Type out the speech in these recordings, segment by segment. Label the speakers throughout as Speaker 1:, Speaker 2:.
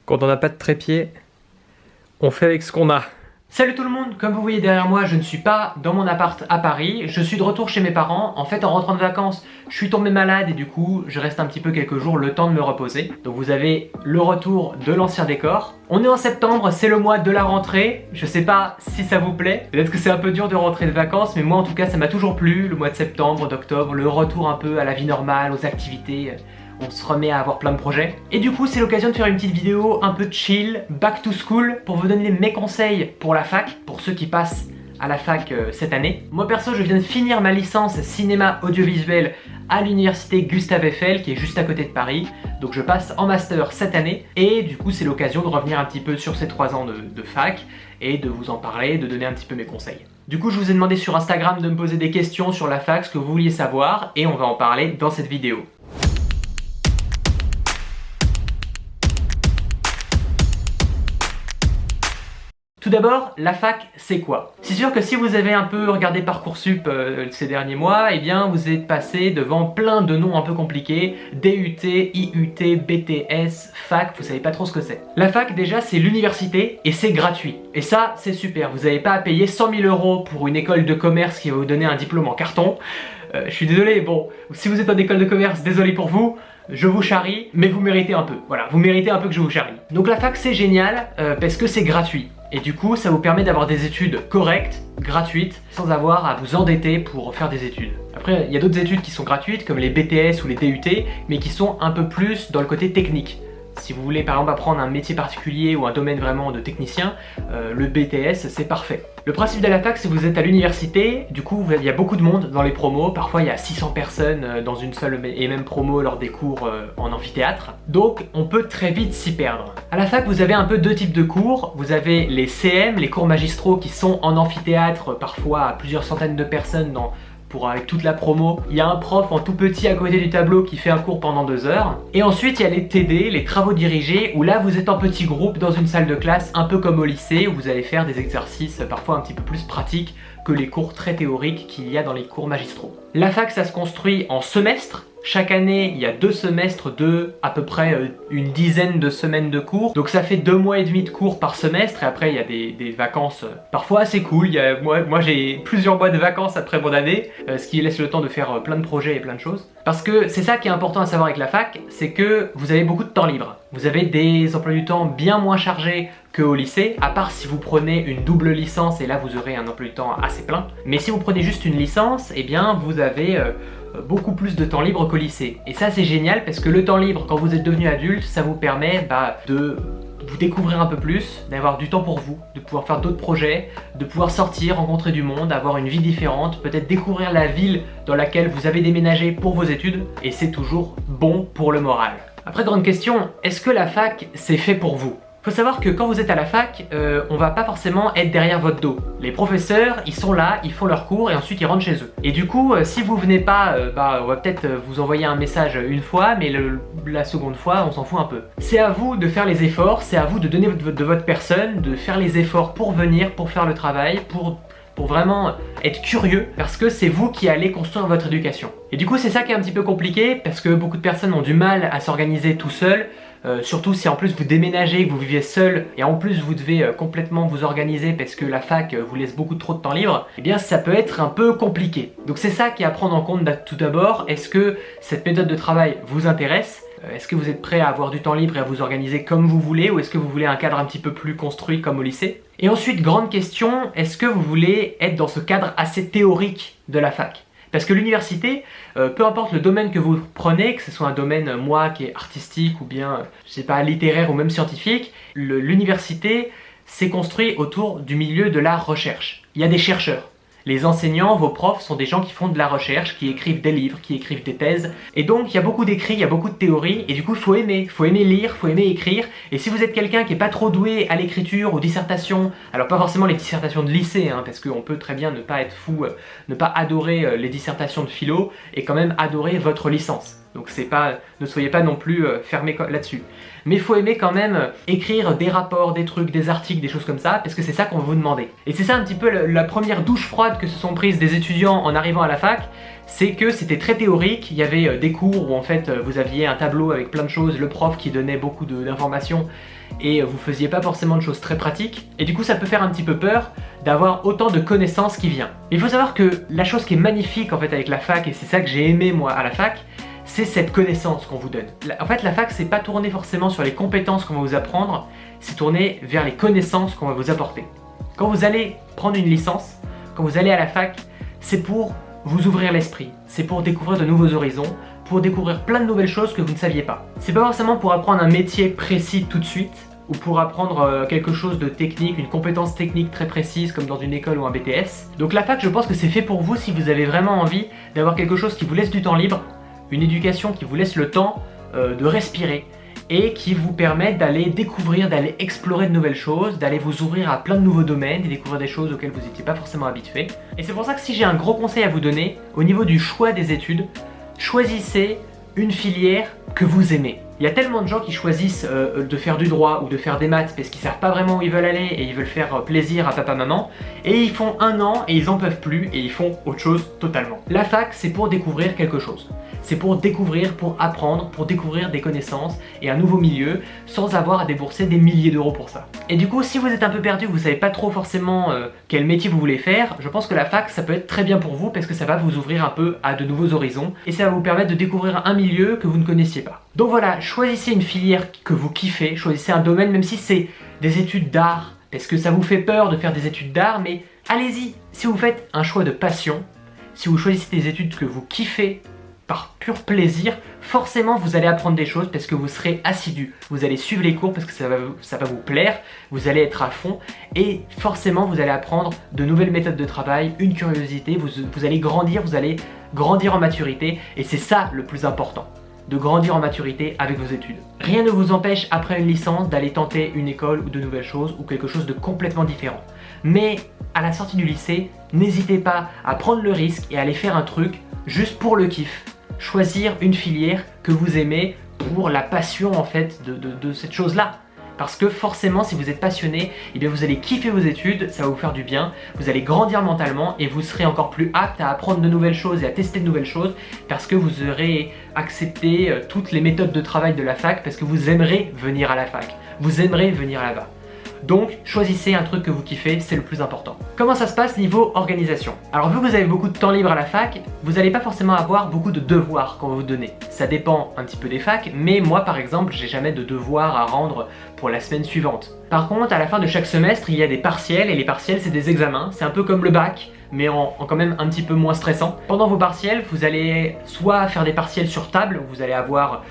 Speaker 1: Quand on n'a pas de trépied, on fait avec ce qu'on a.
Speaker 2: Salut tout le monde, comme vous voyez derrière moi, je ne suis pas dans mon appart à Paris, je suis de retour chez mes parents. En fait, en rentrant de vacances, je suis tombé malade et du coup, je reste un petit peu quelques jours le temps de me reposer. Donc vous avez le retour de l'ancien décor. On est en septembre, c'est le mois de la rentrée. Je sais pas si ça vous plaît. Peut-être que c'est un peu dur de rentrer de vacances, mais moi en tout cas, ça m'a toujours plu, le mois de septembre, d'octobre, le retour un peu à la vie normale, aux activités. On se remet à avoir plein de projets. Et du coup, c'est l'occasion de faire une petite vidéo un peu chill, back to school, pour vous donner mes conseils pour la fac, pour ceux qui passent à la fac cette année. Moi perso, je viens de finir ma licence cinéma audiovisuel à l'université Gustave Eiffel, qui est juste à côté de Paris. Donc je passe en master cette année, et du coup, c'est l'occasion de revenir un petit peu sur ces 3 ans de fac, et de vous en parler, de donner un petit peu mes conseils. Du coup, je vous ai demandé sur Instagram de me poser des questions sur la fac, ce que vous vouliez savoir, et on va en parler dans cette vidéo. Tout d'abord, la fac, c'est quoi? C'est sûr que si vous avez un peu regardé Parcoursup ces derniers mois, eh bien vous êtes passé devant plein de noms un peu compliqués, DUT, IUT, BTS, fac, vous savez pas trop ce que c'est. La fac déjà c'est l'université et c'est gratuit. Et ça c'est super, vous n'avez pas à payer 100 000 € pour une école de commerce qui va vous donner un diplôme en carton. Je suis désolé, bon, si vous êtes en école de commerce, désolé pour vous. Je vous charrie, mais vous méritez un peu. Voilà, vous méritez un peu que je vous charrie. Donc la fac c'est génial parce que c'est gratuit. Et du coup, ça vous permet d'avoir des études correctes, gratuites, sans avoir à vous endetter pour faire des études. Après, il y a d'autres études qui sont gratuites, comme les BTS ou les DUT, mais qui sont un peu plus dans le côté technique. Si vous voulez par exemple apprendre un métier particulier ou un domaine vraiment de technicien, le BTS c'est parfait. Le principe de la fac, c'est que vous êtes à l'université, du coup il y a beaucoup de monde dans les promos, parfois il y a 600 personnes dans une seule et même promo lors des cours en amphithéâtre, donc on peut très vite s'y perdre. À la fac vous avez un peu deux types de cours, vous avez les CM, les cours magistraux qui sont en amphithéâtre, parfois à plusieurs centaines de personnes avec toute la promo. Il y a un prof en tout petit à côté du tableau qui fait un cours pendant 2 heures. Et ensuite il y a les TD, les travaux dirigés, où là vous êtes en petit groupe dans une salle de classe, un peu comme au lycée, où vous allez faire des exercices parfois un petit peu plus pratiques que les cours très théoriques qu'il y a dans les cours magistraux. La fac ça se construit en semestres. Chaque année, il y a 2 semestres de à peu près une dizaine de semaines de cours. Donc ça fait 2 mois et demi de cours par semestre. Et après, il y a des vacances parfois assez cool. Moi j'ai plusieurs mois de vacances après mon année, ce qui laisse le temps de faire plein de projets et plein de choses. Parce que c'est ça qui est important à savoir avec la fac, c'est que vous avez beaucoup de temps libre. Vous avez des emplois du temps bien moins chargés qu'au lycée, à part si vous prenez une double licence et là vous aurez un emploi du temps assez plein. Mais si vous prenez juste une licence, eh bien vous avez beaucoup plus de temps libre qu'au lycée. Et ça c'est génial parce que le temps libre quand vous êtes devenu adulte, ça vous permet de vous découvrir un peu plus, d'avoir du temps pour vous, de pouvoir faire d'autres projets, de pouvoir sortir, rencontrer du monde, avoir une vie différente, peut-être découvrir la ville dans laquelle vous avez déménagé pour vos études, et c'est toujours bon pour le moral. Après, grande question, est-ce que la fac c'est fait pour vous ? Faut savoir que quand vous êtes à la fac, on va pas forcément être derrière votre dos. Les professeurs, ils sont là, ils font leurs cours et ensuite ils rentrent chez eux. Et du coup, si vous venez pas, on va peut-être vous envoyer un message une fois, mais la seconde fois, on s'en fout un peu. C'est à vous de faire les efforts, c'est à vous de donner de votre personne, de faire les efforts pour venir, pour faire le travail, pour vraiment être curieux, parce que c'est vous qui allez construire votre éducation. Et du coup, c'est ça qui est un petit peu compliqué, parce que beaucoup de personnes ont du mal à s'organiser tout seul. Surtout si en plus vous déménagez, que vous vivez seul et en plus vous devez complètement vous organiser parce que la fac vous laisse beaucoup trop de temps libre, eh bien ça peut être un peu compliqué. Donc c'est ça qui est à prendre en compte tout d'abord. Est-ce que cette méthode de travail vous intéresse ? Est-ce que vous êtes prêt à avoir du temps libre et à vous organiser comme vous voulez, ou est-ce que vous voulez un cadre un petit peu plus construit comme au lycée ? Et ensuite, grande question, est-ce que vous voulez être dans ce cadre assez théorique de la fac ? Parce que l'université, peu importe le domaine que vous prenez, que ce soit un domaine, moi, qui est artistique ou bien, je sais pas, littéraire ou même scientifique, l'université s'est construit autour du milieu de la recherche. Il y a des chercheurs. Les enseignants, vos profs, sont des gens qui font de la recherche, qui écrivent des livres, qui écrivent des thèses. Et donc, il y a beaucoup d'écrits, il y a beaucoup de théories, et du coup, il faut aimer lire, il faut aimer écrire. Et si vous êtes quelqu'un qui n'est pas trop doué à l'écriture, aux dissertations, alors pas forcément les dissertations de lycée, parce qu'on peut très bien ne pas être fou, ne pas adorer les dissertations de philo, et quand même adorer votre licence. Donc ne soyez pas non plus fermés là-dessus. Mais il faut aimer quand même écrire des rapports, des trucs, des articles, des choses comme ça, parce que c'est ça qu'on va vous demander. Et c'est ça un petit peu la première douche froide que se sont prises des étudiants en arrivant à la fac, c'est que c'était très théorique. Il y avait des cours où en fait vous aviez un tableau avec plein de choses, le prof qui donnait beaucoup d'informations, et vous faisiez pas forcément de choses très pratiques, et du coup ça peut faire un petit peu peur d'avoir autant de connaissances qui vient. Mais il faut savoir que la chose qui est magnifique en fait avec la fac, et c'est ça que j'ai aimé moi à la fac, c'est cette connaissance qu'on vous donne. En fait la fac c'est pas tourné forcément sur les compétences qu'on va vous apprendre, c'est tourné vers les connaissances qu'on va vous apporter. Quand vous allez prendre une licence, quand vous allez à la fac, c'est pour vous ouvrir l'esprit, c'est pour découvrir de nouveaux horizons, pour découvrir plein de nouvelles choses que vous ne saviez pas. C'est pas forcément pour apprendre un métier précis tout de suite, ou pour apprendre quelque chose de technique, une compétence technique très précise comme dans une école ou un BTS. Donc la fac, je pense que c'est fait pour vous si vous avez vraiment envie d'avoir quelque chose qui vous laisse du temps libre, une éducation qui vous laisse le temps de respirer, et qui vous permet d'aller découvrir, d'aller explorer de nouvelles choses, d'aller vous ouvrir à plein de nouveaux domaines et découvrir des choses auxquelles vous n'étiez pas forcément habitué. Et c'est pour ça que si j'ai un gros conseil à vous donner, au niveau du choix des études, choisissez une filière que vous aimez. Il y a tellement de gens qui choisissent de faire du droit ou de faire des maths parce qu'ils savent pas vraiment où ils veulent aller et ils veulent faire plaisir à papa maman, et ils font un an et ils en peuvent plus et ils font autre chose totalement. La fac, c'est pour découvrir quelque chose. C'est pour découvrir, pour apprendre, pour découvrir des connaissances et un nouveau milieu sans avoir à débourser des milliers d'euros pour ça. Et du coup, si vous êtes un peu perdu, vous savez pas trop forcément quel métier vous voulez faire, je pense que la fac, ça peut être très bien pour vous parce que ça va vous ouvrir un peu à de nouveaux horizons et ça va vous permettre de découvrir un milieu que vous ne connaissiez pas. Donc voilà, choisissez une filière que vous kiffez, choisissez un domaine, même si c'est des études d'art, parce que ça vous fait peur de faire des études d'art, mais allez-y. Si vous faites un choix de passion, si vous choisissez des études que vous kiffez, par pur plaisir, forcément vous allez apprendre des choses parce que vous serez assidu. Vous allez suivre les cours parce que ça va vous plaire, vous allez être à fond et forcément vous allez apprendre de nouvelles méthodes de travail, une curiosité, vous allez grandir en maturité et c'est ça le plus important, de grandir en maturité avec vos études. Rien ne vous empêche après une licence d'aller tenter une école ou de nouvelles choses ou quelque chose de complètement différent. Mais à la sortie du lycée, n'hésitez pas à prendre le risque et à aller faire un truc juste pour le kiff. Choisir une filière que vous aimez pour la passion en fait de cette chose-là. Parce que forcément, si vous êtes passionné, eh bien vous allez kiffer vos études, ça va vous faire du bien, vous allez grandir mentalement et vous serez encore plus apte à apprendre de nouvelles choses et à tester de nouvelles choses parce que vous aurez accepté toutes les méthodes de travail de la fac parce que vous aimerez venir à la fac, vous aimerez venir là-bas. Donc choisissez un truc que vous kiffez, c'est le plus important. Comment ça se passe niveau organisation? Alors vu que vous avez beaucoup de temps libre à la fac, vous n'allez pas forcément avoir beaucoup de devoirs qu'on va vous donner. Ça dépend un petit peu des facs, mais moi par exemple, j'ai jamais de devoirs à rendre pour la semaine suivante. Par contre, à la fin de chaque semestre, il y a des partiels, et les partiels c'est des examens, c'est un peu comme le bac, mais en quand même un petit peu moins stressant. Pendant vos partiels, vous allez soit faire des partiels sur table, où vous allez avoir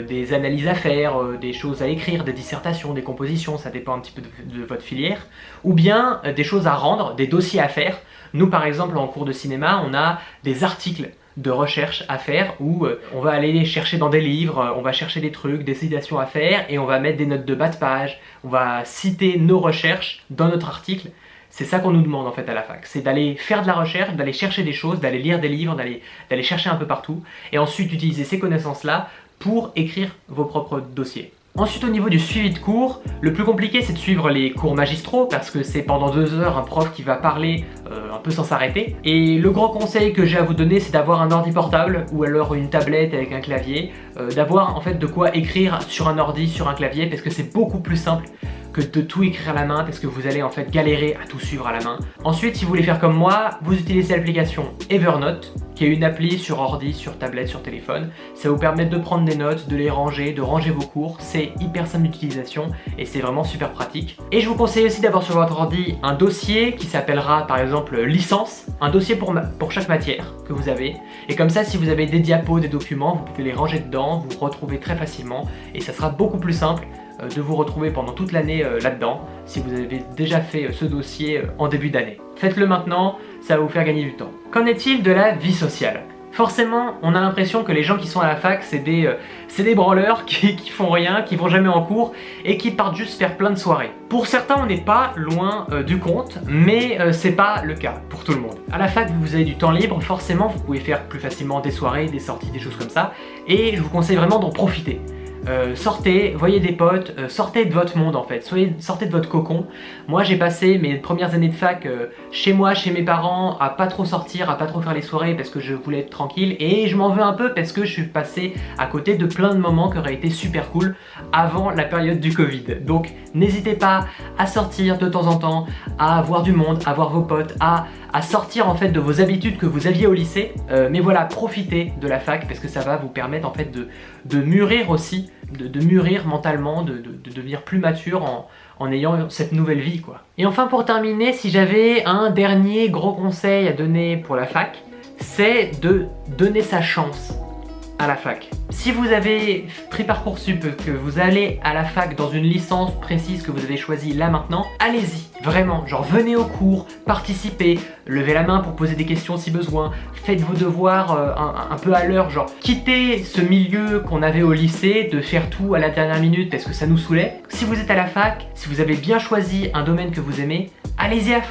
Speaker 2: des analyses à faire, des choses à écrire, des dissertations, des compositions, ça dépend un petit peu de votre filière, ou bien des choses à rendre, des dossiers à faire. Nous par exemple en cours de cinéma, on a des articles de recherche à faire où on va aller chercher dans des livres, on va chercher des trucs, des citations à faire et on va mettre des notes de bas de page, on va citer nos recherches dans notre article. C'est ça qu'on nous demande en fait à la fac, c'est d'aller faire de la recherche, d'aller chercher des choses, d'aller lire des livres, d'aller chercher un peu partout et ensuite utiliser ces connaissances-là pour écrire vos propres dossiers. Ensuite au niveau du suivi de cours, le plus compliqué c'est de suivre les cours magistraux parce que c'est pendant 2 heures un prof qui va parler un peu sans s'arrêter. Et le grand conseil que j'ai à vous donner c'est d'avoir un ordi portable ou alors une tablette avec un clavier, d'avoir en fait de quoi écrire sur un ordi, sur un clavier parce que c'est beaucoup plus simple que de tout écrire à la main parce que vous allez en fait galérer à tout suivre à la main. Ensuite, si vous voulez faire comme moi, vous utilisez l'application Evernote, qui est une appli sur ordi, sur tablette, sur téléphone. Ça va vous permettre de prendre des notes, de les ranger, de ranger vos cours. C'est hyper simple d'utilisation et c'est vraiment super pratique. Et je vous conseille aussi d'avoir sur votre ordi un dossier qui s'appellera par exemple licence, un dossier pour chaque matière que vous avez. Et comme ça, si vous avez des diapos, des documents, vous pouvez les ranger dedans, vous retrouver très facilement et ça sera beaucoup plus simple de vous retrouver pendant toute l'année là-dedans si vous avez déjà fait ce dossier en début d'année. Faites-le maintenant, ça va vous faire gagner du temps. Qu'en est-il de la vie sociale? Forcément, on a l'impression que les gens qui sont à la fac, c'est des branleurs qui font rien, qui vont jamais en cours et qui partent juste faire plein de soirées. Pour certains, on n'est pas loin du compte, mais c'est pas le cas pour tout le monde. À la fac, vous avez du temps libre, forcément, vous pouvez faire plus facilement des soirées, des sorties, des choses comme ça, et je vous conseille vraiment d'en profiter. sortez, voyez des potes, sortez de votre monde en fait, sortez de votre cocon. Moi j'ai passé mes premières années de fac chez moi, chez mes parents, à pas trop sortir, à pas trop faire les soirées parce que je voulais être tranquille, et je m'en veux un peu parce que je suis passé à côté de plein de moments qui auraient été super cool avant la période du Covid. Donc n'hésitez pas à sortir de temps en temps, à voir du monde, à voir vos potes, à sortir en fait de vos habitudes que vous aviez au lycée, mais voilà, profitez de la fac parce que ça va vous permettre en fait de mûrir aussi, de mûrir mentalement, de devenir plus mature en ayant cette nouvelle vie quoi. Et enfin pour terminer, si j'avais un dernier gros conseil à donner pour la fac, c'est de donner sa chance à la fac. Si vous avez pris Parcoursup, que vous allez à la fac dans une licence précise que vous avez choisie là maintenant, allez-y, vraiment, genre venez au cours, participez, levez la main pour poser des questions si besoin, faites vos devoirs un peu à l'heure, genre quittez ce milieu qu'on avait au lycée de faire tout à la dernière minute parce que ça nous saoulait. Si vous êtes à la fac, si vous avez bien choisi un domaine que vous aimez, allez-y à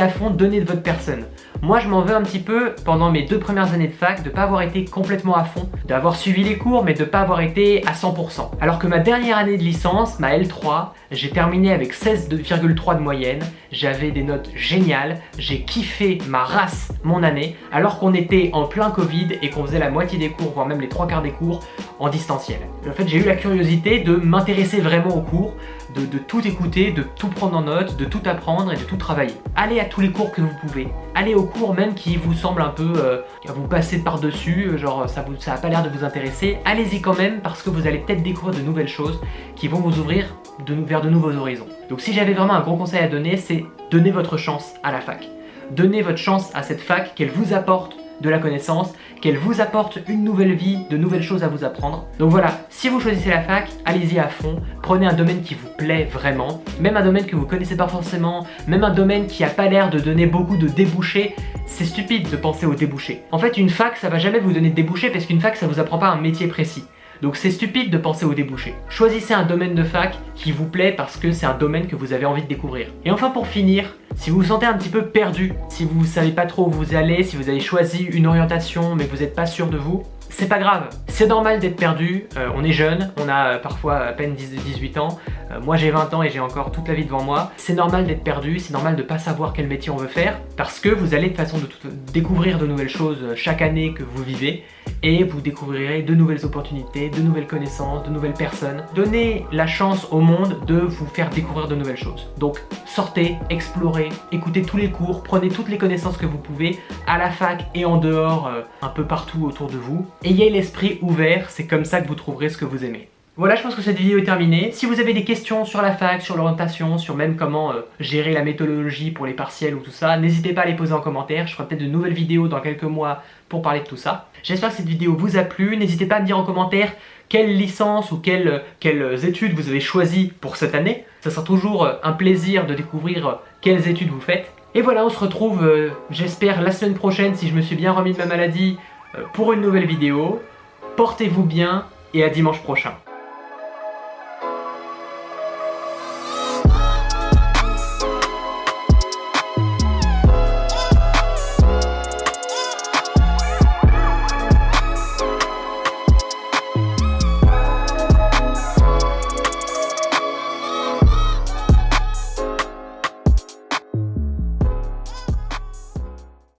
Speaker 2: fond, donnez de votre personne. Moi je m'en veux un petit peu pendant mes 2 premières années de fac de pas avoir été complètement à fond, d'avoir suivi les cours mais de pas avoir été à 100%. Alors que ma dernière année de licence, ma L3, j'ai terminé avec 16,3 de moyenne, j'avais des notes géniales, j'ai kiffé ma race mon année, alors qu'on était en plein Covid et qu'on faisait la moitié des cours, voire même les 3/4 des cours en distanciel. En fait j'ai eu la curiosité de m'intéresser vraiment aux cours, de tout écouter, de tout prendre en note, de tout apprendre et de tout travailler. Allez à tous les cours que vous pouvez. Allez aux cours même qui vous semblent un peu vous passer par-dessus, genre ça n'a pas l'air de vous intéresser. Allez-y quand même parce que vous allez peut-être découvrir de nouvelles choses qui vont vous ouvrir vers de nouveaux horizons. Donc si j'avais vraiment un gros conseil à donner, c'est donnez votre chance à la fac. Donnez votre chance à cette fac, qu'elle vous apporte de la connaissance, qu'elle vous apporte une nouvelle vie, de nouvelles choses à vous apprendre. Donc voilà, si vous choisissez la fac, allez-y à fond, prenez un domaine qui vous plaît vraiment, même un domaine que vous connaissez pas forcément, même un domaine qui a pas l'air de donner beaucoup de débouchés. C'est stupide de penser aux débouchés. En fait, une fac, ça va jamais vous donner de débouchés parce qu'une fac, ça vous apprend pas un métier précis. Donc c'est stupide de penser aux débouchés. Choisissez un domaine de fac qui vous plaît parce que c'est un domaine que vous avez envie de découvrir. Et enfin pour finir, si vous vous sentez un petit peu perdu, si vous ne savez pas trop où vous allez, si vous avez choisi une orientation mais vous n'êtes pas sûr de vous, c'est pas grave. C'est normal d'être perdu, on est jeune, on a parfois à peine 18 ans, moi j'ai 20 ans et j'ai encore toute la vie devant moi. C'est normal d'être perdu, c'est normal de pas savoir quel métier on veut faire parce que vous allez de façon de découvrir de nouvelles choses chaque année que vous vivez et vous découvrirez de nouvelles opportunités, de nouvelles connaissances, de nouvelles personnes. Donnez la chance au monde de vous faire découvrir de nouvelles choses. Donc sortez, explorez, écoutez tous les cours, prenez toutes les connaissances que vous pouvez à la fac et en dehors, un peu partout autour de vous. Ayez l'esprit ouvert, c'est comme ça que vous trouverez ce que vous aimez. Voilà, je pense que cette vidéo est terminée. Si vous avez des questions sur la fac, sur l'orientation, sur même comment gérer la méthodologie pour les partiels ou tout ça, n'hésitez pas à les poser en commentaire. Je ferai peut-être de nouvelles vidéos dans quelques mois pour parler de tout ça. J'espère que cette vidéo vous a plu. N'hésitez pas à me dire en commentaire quelle licence ou quelles études vous avez choisies pour cette année. Ça sera toujours un plaisir de découvrir quelles études vous faites. Et voilà, on se retrouve, j'espère, la semaine prochaine, si je me suis bien remis de ma maladie, pour une nouvelle vidéo. Portez-vous bien et à dimanche prochain.